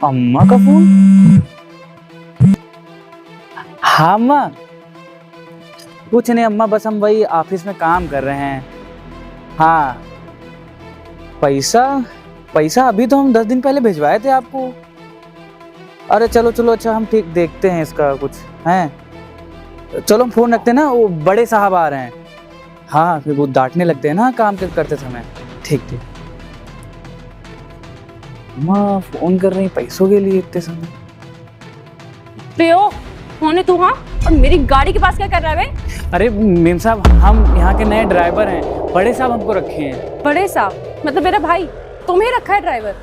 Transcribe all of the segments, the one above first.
अम्मा का फोन? हाँ अम्मा, कुछ नहीं अम्मा, बस हम वही ऑफिस में काम कर रहे हैं। हाँ, पैसा पैसा अभी तो हम 10 दिन पहले भिजवाए थे आपको। अरे चलो चलो, अच्छा हम ठीक देखते हैं इसका कुछ है। चलो हम फोन रखते हैं ना, वो बड़े साहब आ रहे हैं। हाँ, फिर वो डांटने लगते हैं ना काम करते समय। ठीक ठीक। अम्मा फोन कर रही पैसों के लिए इतने समय। प्रियो, कौन है तू? हाँ, और मेरी गाड़ी के पास क्या कर रहा है बे? अरे मेम साहब, हम यहाँ के नए ड्राइवर हैं, बड़े साहब हमको रखे हैं। बड़े साहब मतलब मेरा भाई? तुम्हें रखा है ड्राइवर?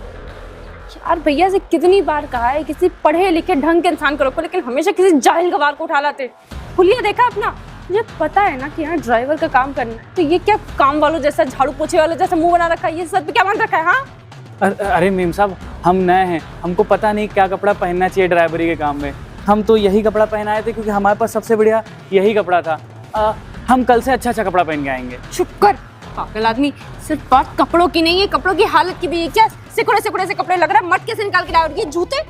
यार भैया से कितनी बार कहा है किसी पढ़े लिखे ढंग के इंसान को रखो, लेकिन हमेशा किसी जाहिल गवार को उठा लाते। हुलिया देखा अपना? मुझे पता है ना कि यहाँ ड्राइवर का काम करना, तो ये क्या काम वालों जैसा, झाड़ू पोछे वालों जैसा मुंह बना रखा है? ये सब पे क्या मान रखा है? हाँ अरे मेम साहब, हम नए हैं, हमको पता नहीं क्या कपड़ा पहनना चाहिए ड्राइवरी के काम में। हम तो यही कपड़ा पहनाए थे क्योंकि हमारे पास सबसे बढ़िया यही कपड़ा था। हम कल से अच्छा कपड़ा पहन के आएंगे। चुप कर पागल आदमी, सिर्फ बात कपड़ों की नहीं है, कपड़ों की हालत की भी है। क्या सिकुड़े सिकुड़े से कपड़े लग रहा है, मटके से निकाल के लाओ। ये जूते,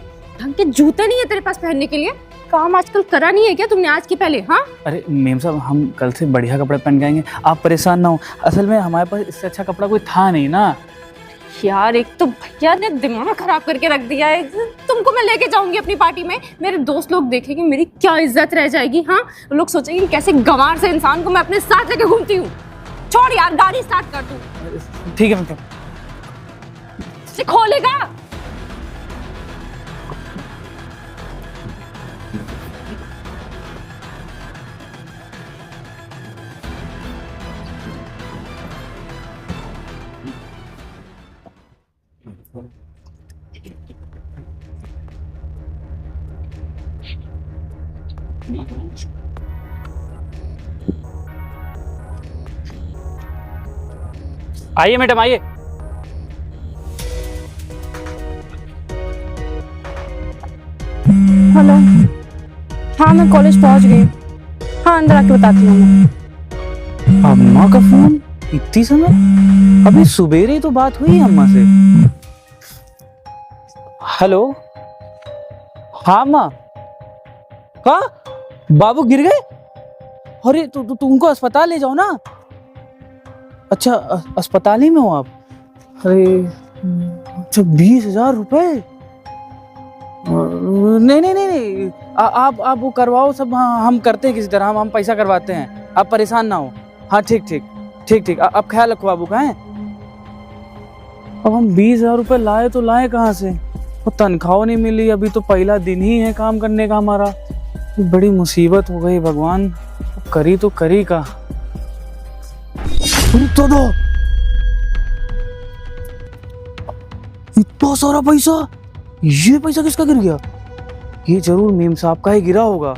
ढंग के जूते नहीं है तेरे पास पहनने के लिए? काम आजकल करा नहीं है क्या तुमने आज की पहले? हाँ अरे मेम साहब, हम कल से बढ़िया कपड़े पहन के आएंगे, आप परेशान ना हो। असल में हमारे पास इससे अच्छा कपड़ा कोई था नहीं ना। यार, एक तो भैया ने दिमाग खराब करके रख दिया है। तुमको मैं लेके जाऊंगी अपनी पार्टी में, मेरे दोस्त लोग देखेंगे मेरी क्या इज्जत रह जाएगी। हाँ, लोग सोचेंगे कैसे गंवार से इंसान को मैं अपने साथ लेके घूमती हूँ। छोड़ यार, गाड़ी स्टार्ट कर तू। ठीक है मतलब। खोलेगा? आइए मैडम, आइए। हेलो। हाँ, मैं कॉलेज पहुंच गई। हाँ, अंदर आके बताती हूँ मैं। अम्मा का फोन इतनी समय? अभी सुबेरे ही तो बात हुई अम्मा से। हेलो। हाँ अम्मा। हाँ, बाबू गिर गए? अरे तुमको अस्पताल ले जाओ ना। अच्छा, अस्पताल ही में हो आप? अरे अच्छा, 20,000 रुपए? नहीं नहीं नहीं नहीं, आप वो करवाओ सब। हम करते हैं किसी तरह, हम पैसा करवाते हैं, आप परेशान ना हो। हाँ ठीक ठीक ठीक ठीक, आप ख्याल रखो बाबू का है। अब हम 20,000 रुपए लाए तो लाए कहाँ से? वो तनख्वाह नहीं मिली, अभी तो पहला दिन ही है काम करने का हमारा। बड़ी मुसीबत हो गई भगवान, करी तो करी का। तो दो इतना सारा पैसा, ये पैसा किसका गिर गया? ये जरूर मेम साहब का ही गिरा होगा।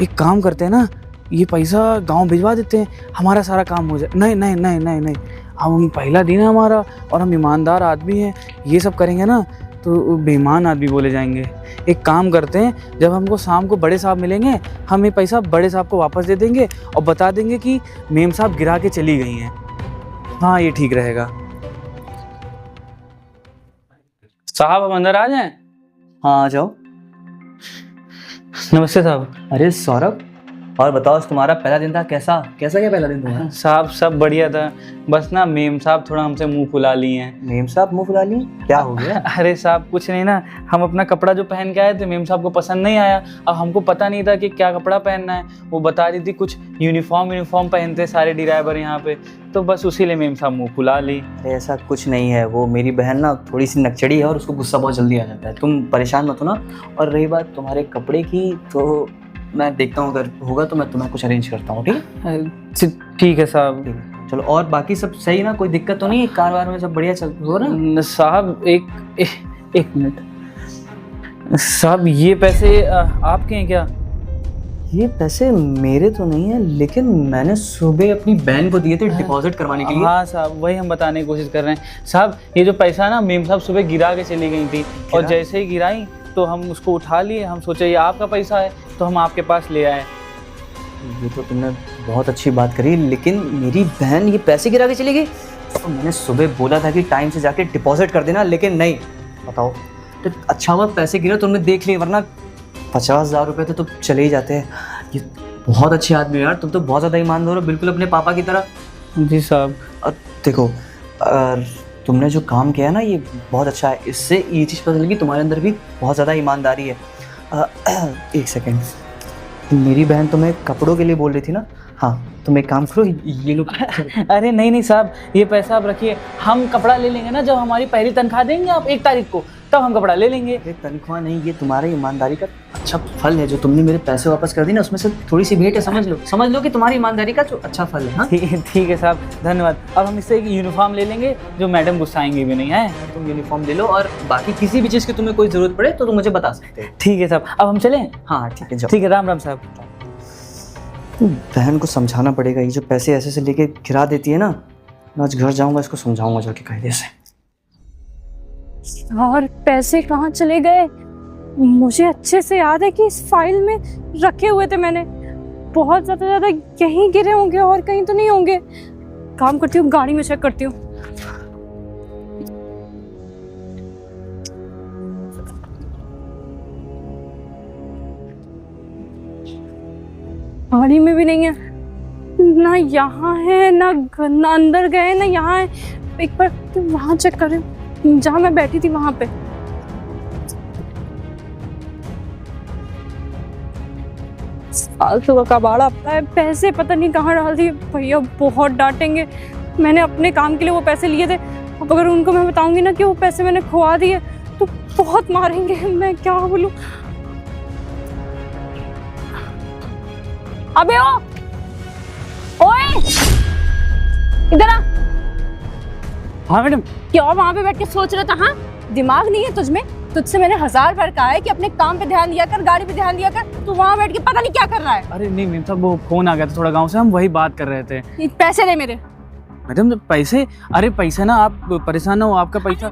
एक काम करते हैं ना, ये पैसा गांव भिजवा देते हैं, हमारा सारा काम हो जाए। नहीं नहीं नहीं नहीं नहीं, हम पहला दिन है हमारा और हम ईमानदार आदमी हैं, ये सब करेंगे ना तो बेईमान आदमी बोले जाएंगे। एक काम करते हैं, जब हमको शाम को बड़े साहब मिलेंगे, हम ये पैसा बड़े साहब को वापस दे देंगे और बता देंगे कि मेम साहब गिरा के चली गई हैं। हाँ, ये ठीक रहेगा। साहब हम अंदर आ जाएं? हाँ आ जाओ। नमस्ते साहब। अरे सौरभ, और बताओ, तुम्हारा पहला दिन था, कैसा कैसा क्या पहला दिन तुम्हारा? साहब सब बढ़िया था, बस ना मेम साहब थोड़ा हमसे मुंह फुला लिए हैं। मेम साहब मुंह फुला लिए? क्या हो गया? अरे साहब कुछ नहीं ना, हम अपना कपड़ा जो पहन के आए थे मेम साहब को पसंद नहीं आया। अब हमको पता नहीं था कि क्या कपड़ा पहनना है, वो बता रही थी कुछ यूनिफॉर्म पहनते सारे ड्राइवर यहाँ पे, तो बस उसी लिए मेम साहब मुंह फुला ली। अरे ऐसा कुछ नहीं है, वो मेरी बहन ना थोड़ी सी नकचड़ी है और उसको गुस्सा बहुत जल्दी आ जाता है। तुम परेशान मत हो ना। और रही बात तुम्हारे कपड़े की, तो मैं देखता हूँ, अगर होगा तो मैं तुम्हें कुछ अरेंज करता हूँ। ठीक है? ठीक है साहब। ठीक है, चलो। और बाकी सब सही ना? कोई दिक्कत तो नहीं है? कार में सब बढ़िया चल हो ना? साहब एक मिनट साहब, ये पैसे आपके हैं क्या? ये पैसे मेरे तो नहीं है, लेकिन मैंने सुबह अपनी बहन को दिए थे डिपॉजिट करवाने के लिए। हाँ साहब, वही हम बताने की कोशिश कर रहे हैं। साहब ये जो पैसा ना मेम साहब सुबह गिरा के चली गई थी, और जैसे ही गिराई तो हम उसको उठा लिए। हम सोचे ये आपका पैसा है तो हम आपके पास ले आए। ये तो तुमने बहुत अच्छी बात करी, लेकिन मेरी बहन ये पैसे गिरा के चली गई। तो मैंने सुबह बोला था कि टाइम से जाके डिपॉजिट कर देना, लेकिन नहीं। बताओ, तो अच्छा हुआ पैसे गिरे तुमने देख लिए, वरना 50,000 रुपये तो चले ही जाते हैं। ये बहुत अच्छे आदमी हो यार, तुम तो बहुत ज़्यादा ईमानदार हो, बिल्कुल अपने पापा की तरह। जी साहब। देखो तुमने जो काम किया है ना ये बहुत अच्छा है, इससे ये चीज़ पता लगी तुम्हारे अंदर भी बहुत ज़्यादा ईमानदारी है। एक सेकेंड, मेरी बहन तुम्हें कपड़ों के लिए बोल रही थी ना? हाँ, तुम एक काम करो, ये लो। अरे नहीं नहीं साहब, ये पैसा आप रखिए, हम कपड़ा ले लेंगे ना जब हमारी पहली तनख्वाह देंगे आप 1 तारीख को, तब हम कपड़ा ले लेंगे। ये तनख्वाह नहीं, ये तुम्हारी ईमानदारी का अच्छा फल है। जो तुमने मेरे पैसे वापस कर दी ना, उसमें से थोड़ी सी भेंट है, समझ लो कि तुम्हारी ईमानदारी का जो अच्छा फल है। हाँ ठीक है साहब, धन्यवाद। अब हम इससे एक यूनिफॉर्म ले लेंगे जो मैडम गुस्साएंगे भी नहीं है। तुम यूनिफॉर्म ले लो, और बाकी किसी भी चीज़ की तुम्हें कोई ज़रूरत पड़े तो तुम मुझे बता सकते हो। ठीक है साहब, अब हम चलें? हाँ ठीक है, जाओ। ठीक है, राम राम साहब। बहन को समझाना पड़ेगा, ये जो पैसे ऐसे से लेके गिरा देती है ना, मैं आज घर जाऊंगा, इसको समझाऊंगा जाके कायदे से। और पैसे कहाँ चले गए? मुझे अच्छे से याद है कि इस फाइल में रखे हुए थे मैंने। बहुत ज़्यादा यहीं गिरे होंगे और कहीं तो नहीं होंगे। काम करती हूँ, गाड़ी में चेक करती हूँ। गाड़ी में भी नहीं है, ना यहाँ है ना अंदर गए, ना यहाँ है। एक बार तो वहाँ चेक करें जहाँ मैं बैठी थी वहाँ पे। फालतू का कबाड़ा है, पैसे पता नहीं कहाँ डाल दिए। भैया बहुत डांटेंगे, मैंने अपने काम के लिए वो पैसे लिए थे। अब अगर उनको मैं बताऊंगी ना कि वो पैसे मैंने खुआ दिए तो बहुत मारेंगे। मैं क्या बोलूं? अबे ओए इधर आ। हाँ मैडम। क्या वहां पे बैठ के सोच रहा था? हाँ, दिमाग नहीं है तुझमें? तुझसे मैंने 1000 बार कहा है कि अपने काम पे ध्यान दिया कर, गाड़ी पे ध्यान दिया कर। तू वहां बैठ के पता नहीं क्या कर रहा है। अरे नहीं मैम साहब, वो फोन आ गया था थोड़ा गांव से, हम वही बात कर रहे थे। पैसे दे मेरे। मैडम पैसे? अरे पैसा ना, आप परेशान हो, आपका पैसा।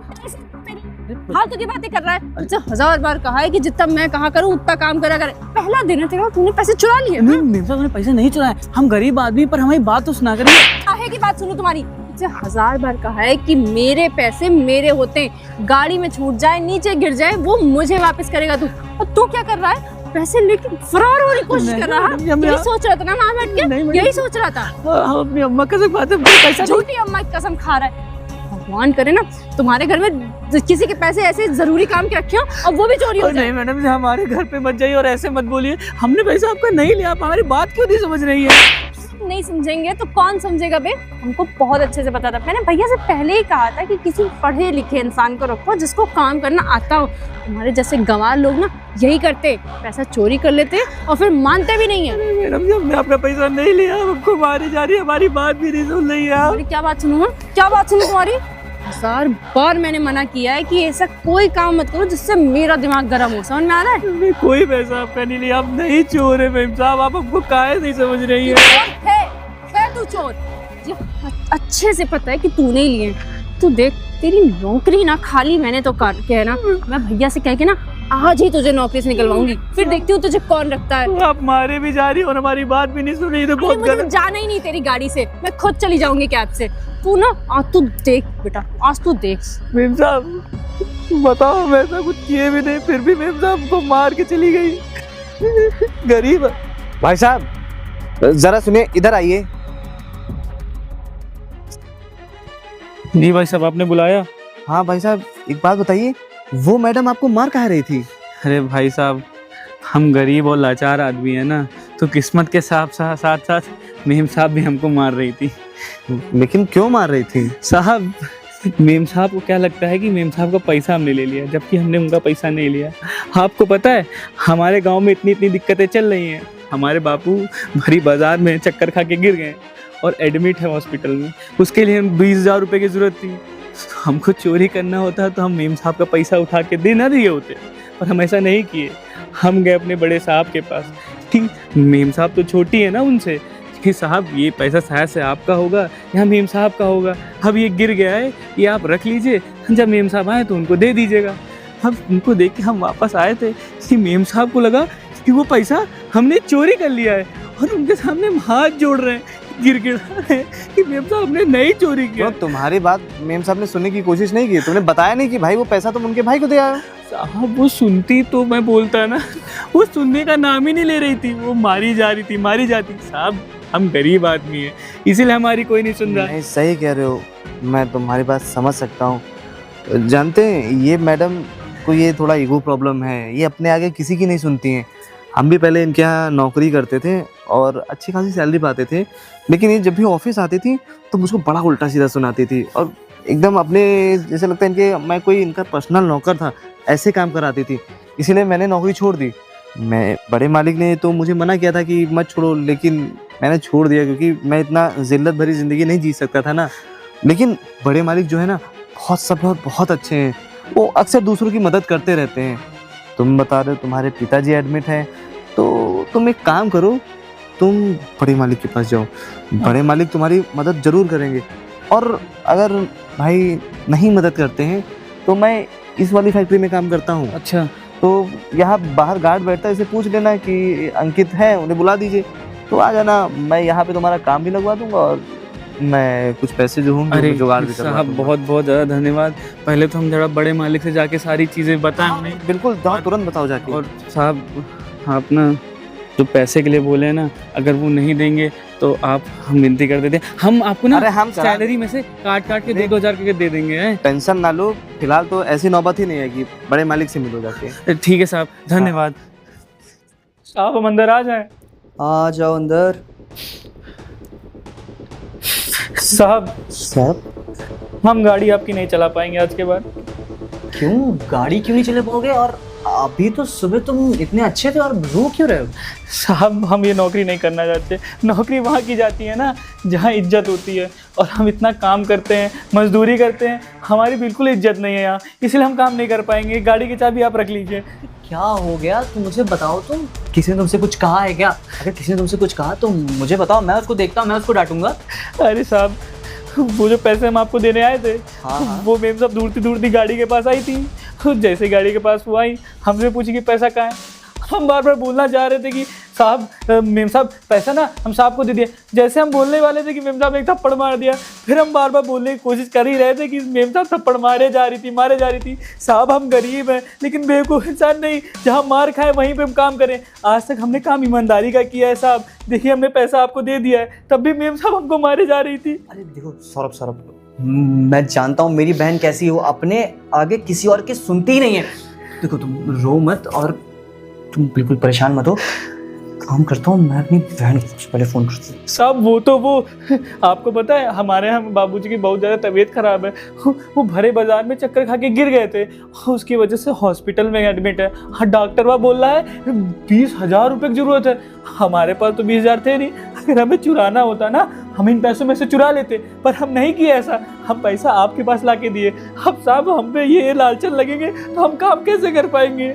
फालतू की बातें कर रहा है। तुझसे 1000 बार कहा है कि जितना मैं कहा करूं उतना काम करा करे। पहला दिन है तेरा, तूने पैसे चुरा लिए। नहीं मैम साहब, हमने पैसे नहीं चुराए, हम गरीब आदमी, पर हमारी बात तो सुना करिए। काहे की बात सुनूं तुम्हारी? तुझसे 1000 बार कहा है कि मेरे पैसे मेरे होते हैं, गाड़ी में छूट जाए, नीचे गिर जाए, वो मुझे वापस करेगा तू। और तू क्या कर रहा है? पैसे लेके फरार होने की कोशिश कर रहा है। यही सोच रहा था ना वहां बैठ के? यही सोच रहा था? अपनी अम्मा कसम खाते पैसा। झूठी अम्मा की कसम खा रहा है। भगवान करे ना तुम्हारे घर में किसी के पैसे ऐसे जरूरी काम के रखे हो और वो भी चोरी हो जाए। नहीं मैडम जी, हमारे घर पे मत जाइए और ऐसे मत बोलिए, हमने पैसा आपका नहीं लिया। आप हमारी बात क्यों नहीं समझ रही है? नहीं समझेंगे तो कौन समझेगा बे? हमको बहुत अच्छे से पता था। मैंने भैया से पहले ही कहा था कि किसी पढ़े लिखे इंसान को रखो जिसको काम करना आता हो। तुम्हारे जैसे गंवार लोग ना यही करते, पैसा चोरी कर लेते और फिर मानते भी नहीं है। मैडम जी, हमने आपका पैसा नहीं लिया, हमको मारी जा रही है, हमारी बात भी नहीं सुन रही है। क्या बात सुनूं? क्या बात सुनूं तुम्हारी? 1000 बार मैंने मना किया है कि ऐसा कोई काम मत करो जिससे मेरा दिमाग गर्म हो। समझ में आ रहा है? कोई पैसा आपका नहीं लिया, आप नहीं चोर है मैम साहब, आप हमको काहे नहीं समझ रही है? तू चोर? अच्छे से पता है कि तूने ही लिए। तू देख, तेरी नौकरी ना खाली मैंने तो काट के है ना, मैं भैया से कह के ना आज ही तुझे नौकरी से निकलवाऊंगी, फिर देखती हूँ तुझे कौन रखता है। आप मारे भी जा रही हो और हमारी बात भी नहीं सुन रही, तो बहुत मुझे जाना ही नहीं तेरी गाड़ी से, मैं खुद चली जाऊंगी कैब से। तू ना आज तू देख बेटा, आज तू देख। मैम साहब बताओ, मैं ऐसा कुछ किए भी नहीं, फिर भी मैम साहब को मार के चली गई। गरीब। भाई साहब जरा सुनिए, इधर आइए। जी भाई साहब, आपने बुलाया? हाँ भाई साहब, एक बात बताइए, वो मैडम आपको मार कहाँ रही थी? अरे भाई साहब, हम गरीब और लाचार आदमी है ना, तो किस्मत के साथ साथ मेम साहब भी हमको मार रही थी। लेकिन क्यों मार रही थी? साहब, मेम साहब को क्या लगता है कि मेम साहब का पैसा हमने ले लिया, जबकि हमने उनका पैसा नहीं लिया। आपको पता है हमारे गांव में इतनी दिक्कतें चल रही हैं, हमारे बापू भरी बाजार में चक्कर खा के गिर गए और एडमिट है हॉस्पिटल में। उसके लिए 20,000 रुपये की ज़रूरत थी। हमको चोरी करना होता तो हम मेम साहब का पैसा उठा के दे ना दिए होते, पर हम ऐसा नहीं किए। हम गए अपने बड़े साहब के पास कि मेम साहब तो छोटी है ना उनसे, कि साहब ये पैसा शायद से आपका होगा या मेम साहब का होगा, अब ये गिर गया है, ये आप रख लीजिए, जब मेम साहब आए तो उनको दे दीजिएगा। अब उनको देख के हम वापस आए थे कि मेम साहब को लगा कि वो पैसा हमने चोरी कर लिया है, और उनके सामने हम हाथ जोड़ रहे हैं, गिड़गिड़ा है कि मेम साहब हमने नहीं चोरी किया। तो तुम्हारी बात मेम साहब ने सुनने की कोशिश नहीं की? तुमने बताया नहीं कि भाई वो पैसा तुम उनके भाई को दे आए हो? साहब वो सुनती तो मैं बोलता ना, वो सुनने का नाम ही नहीं ले रही थी, वो मारी जा रही थी, मारी जाती। साहब हम गरीब आदमी हैं, इसीलिए हमारी कोई नहीं सुन रहा। नहीं, सही कह रहे हो, मैं तुम्हारी बात समझ सकता हूँ। जानते हैं ये मैडम को ये थोड़ा ईगो प्रॉब्लम है, ये अपने आगे किसी की नहीं सुनती हैं। हम भी पहले इनके यहाँ नौकरी करते थे और अच्छी खासी सैलरी पाते थे, लेकिन ये जब भी ऑफिस आती थी तो मुझको बड़ा उल्टा सीधा सुनाती थी और एकदम अपने जैसे लगता है इनके मैं कोई इनका पर्सनल नौकर था ऐसे काम कराती थी। इसीलिए मैंने नौकरी छोड़ दी। मैं बड़े मालिक ने तो मुझे मना किया था कि मत छोड़ो, लेकिन मैंने छोड़ दिया क्योंकि मैं इतना जिल्लत भरी ज़िंदगी नहीं जी सकता था ना। लेकिन बड़े मालिक जो है ना बहुत सब बहुत अच्छे हैं, वो अक्सर दूसरों की मदद करते रहते हैं। तुम बता रहे हो तुम्हारे पिताजी एडमिट हैं, तो तुम एक काम करो, तुम बड़े मालिक के पास जाओ, बड़े मालिक तुम्हारी मदद ज़रूर करेंगे। और अगर भाई नहीं मदद करते हैं तो मैं इस वाली फैक्ट्री में काम करता हूँ। अच्छा, तो यहाँ बाहर गार्ड बैठता है, इसे पूछ लेना कि अंकित है, उन्हें बुला दीजिए, तो आ जाना। मैं यहाँ पे तुम्हारा काम भी लगवा दूंगा और मैं कुछ पैसे जो होंगे वो जुगाड़ भी करवा साहब दूंगा। बहुत बहुत ज़्यादा धन्यवाद। पहले तो हम जरा बड़े मालिक से जाके सारी चीज़ें बताएं उन्हें। बिल्कुल, जाओ तुरंत बताओ जाके। और साहब आप ना जो पैसे के लिए बोले हैं ना, अगर वो नहीं देंगे तो आप हम विनती कर देते हैं, हम आपको ना अरे हम करा सैलरी में से काट के 2-2 हज़ार करके दे देंगे हैं। टेंशन ना लो, फिलहाल तो ऐसी नौबत ही नहीं आएगी, बड़े मालिक से मिलो जाके। ठीक है साहब, धन्यवाद। साहब हम अंदर आ जाएं। आ जाओ अंदर। साहब हम गाड़ी आपकी नहीं चला पाएंगे आज के बाद। क्यों गाड़ी क्यों नहीं चले पाओगे? और अभी तो सुबह तुम इतने अच्छे थे और रो क्यों रहे हो? साहब हम ये नौकरी नहीं करना चाहते। नौकरी वहाँ की जाती है ना जहाँ इज्जत होती है, और हम इतना काम करते हैं, मजदूरी करते हैं, हमारी बिल्कुल इज्जत नहीं है यहाँ, इसलिए हम काम नहीं कर पाएंगे। गाड़ी की चाबी आप रख लीजिए। क्या हो गया तुम मुझे बताओ। तुम किसी ने तुमसे कुछ कहा है क्या? अगर किसी ने तुमसे कुछ कहा तो मुझे बताओ, मैं उसको देखता हूँ, मैं उसको डांटूंगा। अरे साहब वो जो पैसे हम आपको देने आए थे, हाँ। वो मेम साहब दूरती गाड़ी के पास आई थी। जैसे गाड़ी के पास वो आई, हमसे पूछी कि पैसा कहाँ है। हम बार बार बोलना चाह रहे थे कि साहब मेम साहब पैसा ना हम साहब को दे दिया। जैसे हम बोलने वाले थे कि मेम साहब एक थप्पड़ मार दिया। फिर हम बार बार बोलने की कोशिश कर ही रहे थे कि मेम साहब थप्पड़ मारे जा रही थी। साहब हम गरीब हैं लेकिन बेवकूफ़ इंसान नहीं, जहाँ मार खाए वहीं पे हम काम करें। आज तक हमने काम ईमानदारी का किया है साहब। देखिए हमने पैसा आपको दे दिया है, तब भी मेम साहब हमको मारे जा रही थी। अरे देखो सौरभ, मैं जानता हूँ मेरी बहन कैसी हो, अपने आगे किसी और की सुनती ही नहीं है। देखो तुम रो मत और तुम बिल्कुल परेशान मत हो। काम करता हूँ, मैं अपनी बहन को पहले फ़ोन करता हूँ। साहब वो आपको पता है हमारे यहाँ बाबूजी की बहुत ज़्यादा तबीयत ख़राब है। वो भरे बाजार में चक्कर खा के गिर गए थे, उसकी वजह से हॉस्पिटल में एडमिट है। हाँ डॉक्टर वह बोल रहा है 20,000 रुपये की ज़रूरत है। हमारे पास तो 20,000 थे नहीं। अगर हमें चुराना होता ना, हम इन पैसों में से चुरा लेते, पर हम नहीं किए ऐसा। हम पैसा आपके पास ला के दिए। अब साहब हम पे ये लालचन लगेंगे तो हम काम कैसे कर पाएंगे?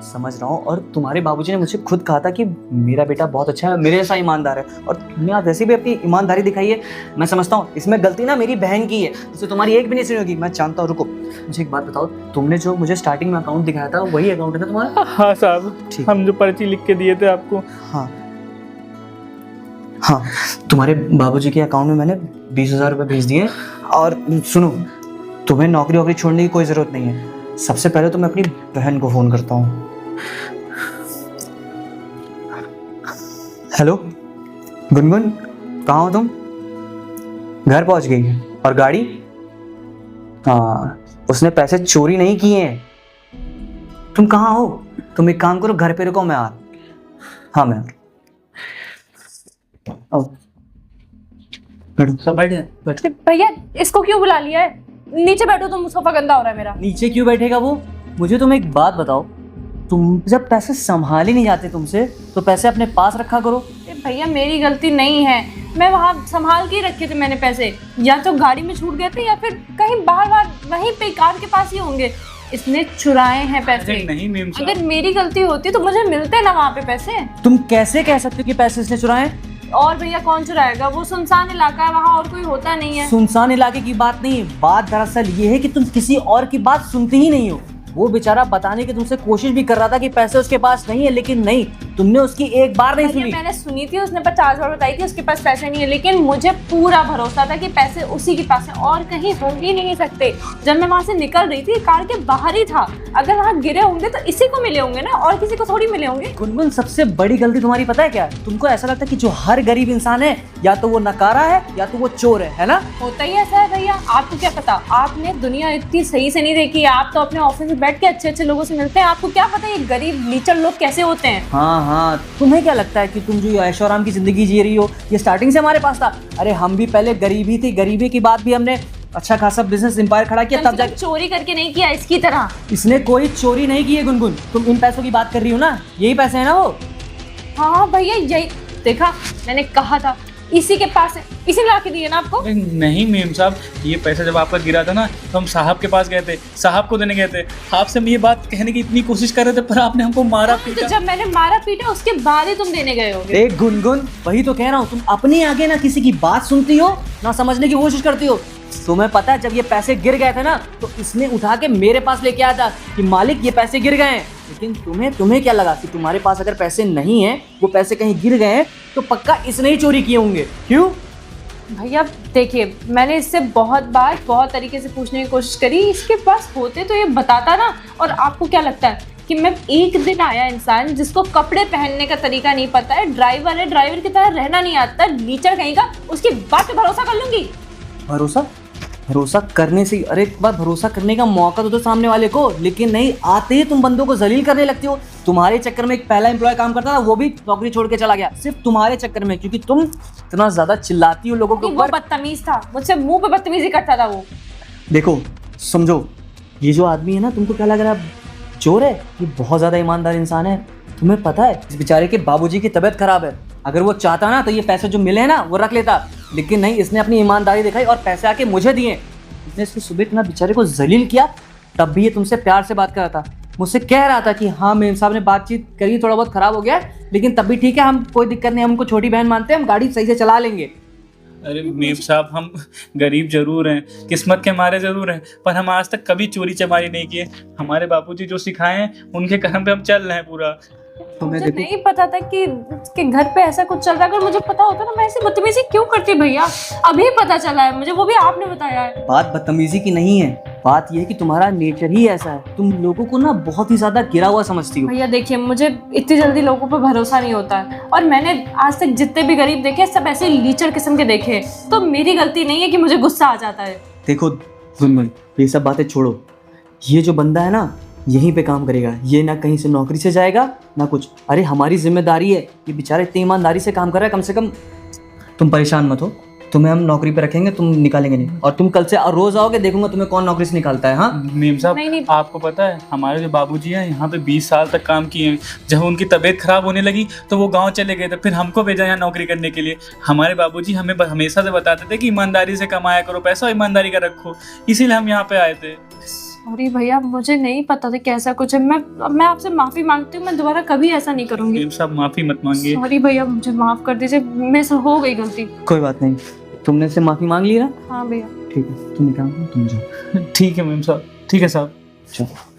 समझ रहा हूँ, और तुम्हारे बाबूजी ने मुझे खुद कहा था कि मेरा बेटा बहुत अच्छा है, मेरे जैसा ईमानदार है, और तुमने आज वैसे भी अपनी ईमानदारी दिखाई है। मैं समझता हूँ इसमें गलती ना मेरी बहन की है, इससे तुम्हारी एक भी नहीं सुनी होगी। मैं जानता हूँ। रुको मुझे एक बात बताओ, तुमने जो मुझे स्टार्टिंग में अकाउंट दिखाया था वही अकाउंट है ना तुम्हारा? हाँ साहब, ठीक। हम जो पर्ची लिख के दिए थे आपको। हाँ तुम्हारे बाबूजी के अकाउंट में मैंने 20,000 रुपये भेज दिए। और सुनो, तुम्हें नौकरी वोकरी छोड़ने की कोई ज़रूरत नहीं है। सबसे पहले तो मैं अपनी बहन को फ़ोन करता हूँ। हेलो गुनगुन, कहाँ हो तुम? घर पहुँच गई है? और गाड़ी? हाँ, उसने पैसे चोरी नहीं किए हैं। तुम कहाँ हो? तुम एक काम करो, घर पे रुको, मैं आ। हाँ मैं सब बैठ। भैया इसको क्यों बुला लिया है? नीचे बैठो, तुम सोफा गंदा हो रहा है मेरा। नीचे क्यों बैठेगा वो? मुझे तुम एक बात बताओ, तुम जब पैसे संभाल ही नहीं जाते तुमसे, तो पैसे अपने पास रखा करो। भैया मेरी गलती नहीं है, मैं वहाँ संभाल के रखे थे मैंने पैसे, या तो गाड़ी में छूट गए थे या फिर कहीं बाहर वहीं पे कार के पास ही होंगे। इसने चुराए हैं पैसे। नहीं मेम साहब, अगर मेरी गलती होती तो मुझे मिलते ना वहाँ पे पैसे। तुम कैसे कह सकते हो कि पैसे इसने चुराए? और भैया कौन चुराएगा? वो सुनसान इलाका है, वहाँ और कोई होता नहीं है। सुनसान इलाके की बात नहीं, बात दरअसल ये है कि तुम किसी और की बात सुनती ही नहीं हो। वो बेचारा बताने की तुमसे कोशिश भी कर रहा था कि पैसे उसके पास नहीं है, लेकिन नहीं, तुमने उसकी एक बार नहीं भैया सुनी। मैंने सुनी थी, उसने 50 बार बताई थी उसके पास पैसे नहीं है, लेकिन मुझे पूरा भरोसा था कि पैसे उसी के पास है और कहीं हो ही नहीं सकते। जब मैं वहां से निकल रही थी कार के बाहर ही था, अगर वहां गिरे होंगे तो इसी को मिले होंगे ना, और किसी को थोड़ी मिले होंगे। गुनगुन, सबसे बड़ी गलती तुम्हारी पता है क्या है? तुमको ऐसा लगता है कि जो हर गरीब इंसान है या तो वो नकारा है या तो वो चोर है ना? होता ही ऐसा है भैया, आपको क्या पता, आपने दुनिया इतनी सही से नहीं देखी है। आप तो अपने ऑफिस में बैठ के अच्छे अच्छे लोगों से मिलते हैं, आपको क्या पता ये गरीब लीचर लोग कैसे होते हैं। हाँ हाँ, तुम्हें क्या लगता है कि तुम जो ऐशो आराम की जिंदगी जी रही हो ये स्टार्टिंग से हमारे पास था? अरे हम भी पहले गरीब ही थे, गरीबी के बाद भी हमने अच्छा खासा बिजनेस एम्पायर खड़ा किया, तब जाके। चोरी करके नहीं किया इसकी तरह। इसने कोई चोरी नहीं की है गुनगुन, तुम इन पैसों की बात कर रही हो ना, यही पैसे है ना वो? हाँ भैया यही देखा, मैंने कहा था इसी के पास है, इसी ने ला के दिए ना आपको। अरे नहीं मेम साहब, ये पैसा जब आपका गिरा था ना तो हम साहब के पास गए थे, साहब को देने गए थे। आपसे हम ये बात कहने की इतनी कोशिश कर रहे थे पर आपने हमको मारा तो पीटा। जब मैंने मारा पीटा उसके बाद ही तुम देने गए होगे। एक गुनगुन, वही तो कह रहा हूँ, तुम अपने आगे ना किसी की बात सुनती हो ना समझने की कोशिश करती हो। तुम्हें पता है जब ये पैसे गिर गए थे ना तो इसने उठा के मेरे पास लेके आया था कि मालिक ये पैसे गिर गए हैं। लेकिन तुम्हें क्या लगा कि तुम्हारे पास अगर पैसे नहीं हैं, वो पैसे कहीं गिर गए हैं तो पक्का इसने ही चोरी किए होंगे। क्यों? भैया देखिए, मैंने इससे बहुत बार बहुत तरीके से पूछने की कोशिश करी, इसके पास होते तो ये बताता ना। और आपको क्या लगता है कि मैं एक दिन आया इंसान जिसको कपड़े पहनने का तरीका नहीं पता है, ड्राइवर है, ड्राइवर की तरह रहना नहीं आता, लीचर कहीं का, उसकी बात पे भरोसा कर लूंगी? भरोसा करने से, अरे एक बार भरोसा करने का मौका तो दो सामने वाले को, लेकिन नहीं, आते ही तुम बंदों को जलील करने लगती हो। तुम्हारे चक्कर में एक पहला एम्प्लॉय काम करता था, वो भी नौकरी छोड़ के चला गया सिर्फ तुम्हारे चक्कर में, क्योंकि तुम इतना ज्यादा चिल्लाती हो लोगों के वो ऊपर। बदतमीज था, मुझसे मुंह पे बदतमीजी करता था वो। देखो समझो, ये जो आदमी है ना, तुमको क्या लग रहा है चोर है? ये बहुत ज्यादा ईमानदार इंसान है। तुम्हें पता है इस बेचारे के बाबूजी की तबीयत खराब है, अगर वो चाहता ना तो ये पैसे जो मिले ना वो रख लेता, लेकिन नहीं, इसने अपनी ईमानदारी दिखाई और पैसे आके मुझे दिए। इसने इसको सुबह इतना बेचारे को जलील किया, तब भी ये तुमसे प्यार से बात कर रहा था, मुझसे कह रहा था कि हाँ मेम साहब ने बातचीत करी, थोड़ा बहुत खराब हो गया है, लेकिन तब भी ठीक है, हम कोई दिक्कत नहीं, हम उनको छोटी बहन मानते हैं, हम गाड़ी सही से चला लेंगे। अरे मेम साहब, हम गरीब जरूर हैं, किस्मत के मारे जरूर हैं, पर हम आज तक कभी चोरी चमारी नहीं किए। हमारे बापूजी जो सिखाए हैं उनके कर्म पे हम चल रहे हैं पूरा। मुझे नहीं पता था कि उसके घर पे ऐसा कुछ चल रहा है। अगर मुझे पता होता ना मैं ऐसी बदतमीजी क्यों करती भैया, अभी पता चला है मुझे, वो भी आपने बताया है। बात बदतमीजी की नहीं है, बात यह है कि तुम्हारा नेचर ही ऐसा है, तुम लोगों को ना बहुत ही ज्यादा गिरा हुआ समझती हो। भैया देखिए, मुझे इतनी जल्दी लोगों पर भरोसा नहीं होता है, और मैंने आज तक जितने भी गरीब देखे सब ऐसे लीचर किस्म के देखे हैं, तो मेरी गलती नहीं है कि मुझे गुस्सा आ जाता है। देखो गुनगुन, ये सब बातें छोड़ो, ये जो बंदा है ना यहीं पे काम करेगा, ये ना कहीं से नौकरी से जाएगा ना कुछ। अरे हमारी जिम्मेदारी है, ये बेचारा इतनी ईमानदारी से काम कर रहा है, कम से कम तुम परेशान मत हो, तुम्हें हम नौकरी पे रखेंगे, तुम निकालेंगे नहीं, और तुम कल से रोज आओगे, देखूंगा तुम्हें कौन नौकरी से निकालता है। हाँ मेम साहब, नहीं। आपको पता है हमारे जो बाबूजी हैं यहाँ पे 20 साल तक काम किए हैं। जब उनकी तबीयत खराब होने लगी तो वो गांव चले गए थे, फिर हमको भेजा यहाँ नौकरी करने के लिए। हमारे बाबूजी हमें हमेशा से बताते थे कि ईमानदारी से कमाया करो पैसा, ईमानदारी का रखो, इसीलिए हम यहाँ पे आए थे। सॉरी भैया, मुझे नहीं पता था कि ऐसा कुछ है। मैं आपसे माफी मांगती हूँ, मैं दोबारा कभी ऐसा नहीं करूंगी। मेम साहब माफी मत मांगिए। सॉरी भैया, मुझे माफ कर दीजिए, मेरे से हो गई गलती। कोई बात नहीं, तुमने से माफी मांग ली ना? हाँ भैया। ठीक है, तुम निकालो, तुम जाओ। ठीक है मेम साहब, ठीक है साहब। चलो।